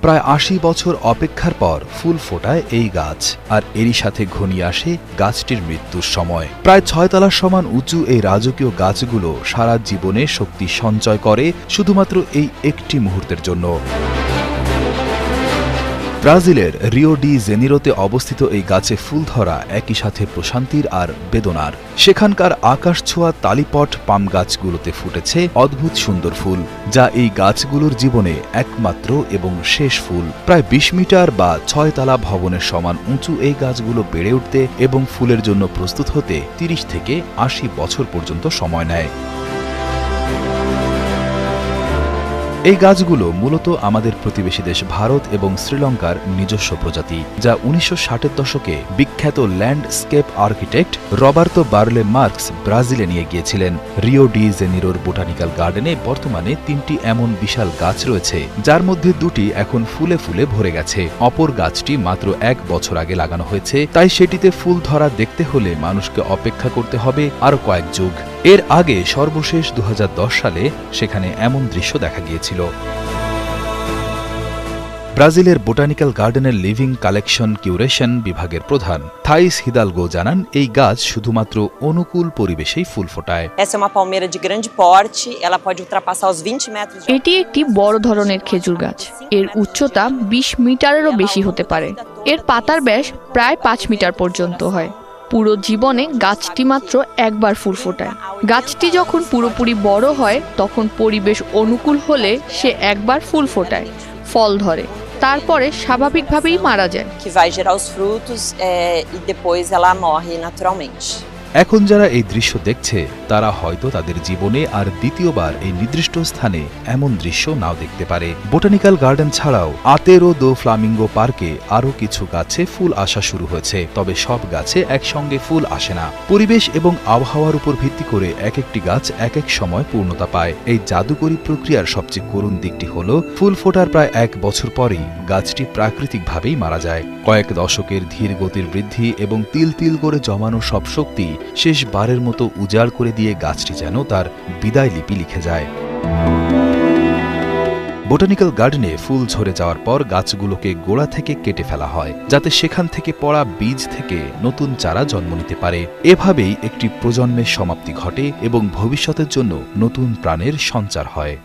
প্রায় ৮০ বছর অপেক্ষার পর ফুল ফোটায় এই গাছ, আর এরই সাথে ঘনিয়ে আসে গাছটির মৃত্যুর সময়। প্রায় ৬ তলার সমান উঁচু এই রাজকীয় গাছগুলো সারা জীবনে শক্তি সঞ্চয় করে শুধুমাত্র এই একটি মুহূর্তের জন্য। ব্রাজিলের রিও ডি জেনিরোতে অবস্থিত এই গাছে ফুল ধরা একই সাথে প্রশান্তির আর বেদনার। সেখানকার আকাশ ছোঁয়া তালিপট পাম গাছগুলোতে ফুটেছে অদ্ভুত সুন্দর ফুল, যা এই গাছগুলোর জীবনে একমাত্র এবং শেষ ফুল। প্রায় ২০ মিটার বা ৬ তলা ভবনের সমান উঁচু এই গাছগুলো বেড়ে উঠতে এবং ফুলের জন্য প্রস্তুত হতে ৩০ থেকে ৮০ বছর পর্যন্ত সময় নেয়। এই গাছগুলো মূলত আমাদের প্রতিবেশী দেশ ভারত এবং শ্রীলঙ্কার নিজস্ব প্রজাতি, যা ১৯৬০-এর দশকে বিখ্যাত ল্যান্ডস্কেপ আর্কিটেক্ট রবার্তো বার্লে মার্কস ব্রাজিলে নিয়ে গিয়েছিলেন। রিও ডি জেনিরোর বোটানিক্যাল গার্ডেনে বর্তমানে ৩টি এমন বিশাল গাছ রয়েছে, যার মধ্যে ২টি এখন ফুলে ফুলে ভরে গেছে। অপর গাছটি মাত্র ১ বছর আগে লাগানো হয়েছে, তাই সেটিতে ফুল ধরা দেখতে হলে মানুষকে অপেক্ষা করতে হবে আরও কয়েক যুগ। এর আগে সর্বশেষ ২০১০ সালে সেখানে এমন দৃশ্য দেখা গিয়েছিল। ব্রাজিলের বোটানিক্যাল গার্ডেনের লিভিং কালেকশন কিউরেশন বিভাগের প্রধান থাইস হিদালগো জানান, এই গাছ শুধুমাত্র অনুকূল পরিবেশেই ফুল ফোটায়। এটি একটি বড় ধরনের খেজুর গাছ। এর উচ্চতা ২০ মিটারেরও বেশি হতে পারে। এর পাতার ব্যাস প্রায় ৫ মিটার পর্যন্ত হয়। পুরো জীবনে গাছটি মাত্র একবার ফুল ফোটায়। গাছটি যখন পুরোপুরি বড় হয় তখন পরিবেশ অনুকূল হলে সে একবার ফুল ফোটায়, ফল ধরে, তারপরে স্বাভাবিকভাবেই মারা যায়। এখন যারা এই দৃশ্য দেখছে তারা হয়তো তাদের জীবনে আর দ্বিতীয়বার এই নির্দিষ্ট স্থানে এমন দৃশ্য নাও দেখতে পারে। বোটানিক্যাল গার্ডেন ছাড়াও আতেরো দো ফ্লামিঙ্গো পার্কে আরও কিছু গাছে ফুল আসা শুরু হয়েছে, তবে সব গাছে একসঙ্গে ফুল আসে না। পরিবেশ এবং আবহাওয়ার উপর ভিত্তি করে এক একটি গাছ এক এক সময় পূর্ণতা পায়। এই জাদুকরী প্রক্রিয়ার সবচেয়ে করুণ দিকটি হল ফুল ফোটার প্রায় ১ বছর পরেই গাছটি প্রাকৃতিকভাবেই মারা যায়। কয়েক দশকের ধীর গতির বৃদ্ধি এবং তিল তিল করে জমানো সব শক্তি শেষবারের মতো উজাড় করে দিয়ে গাছটি যেন তার বিদায় লিপি লিখে যায়। বোটানিক্যাল গার্ডেনে ফুল ঝরে যাওয়ার পর গাছগুলোকে গোড়া থেকে কেটে ফেলা হয়, যাতে সেখান থেকে পড়া বীজ থেকে নতুন চারা জন্ম নিতে পারে। এভাবেই একটি প্রজন্মের সমাপ্তি ঘটে এবং ভবিষ্যতের জন্য নতুন প্রাণের সঞ্চার হয়।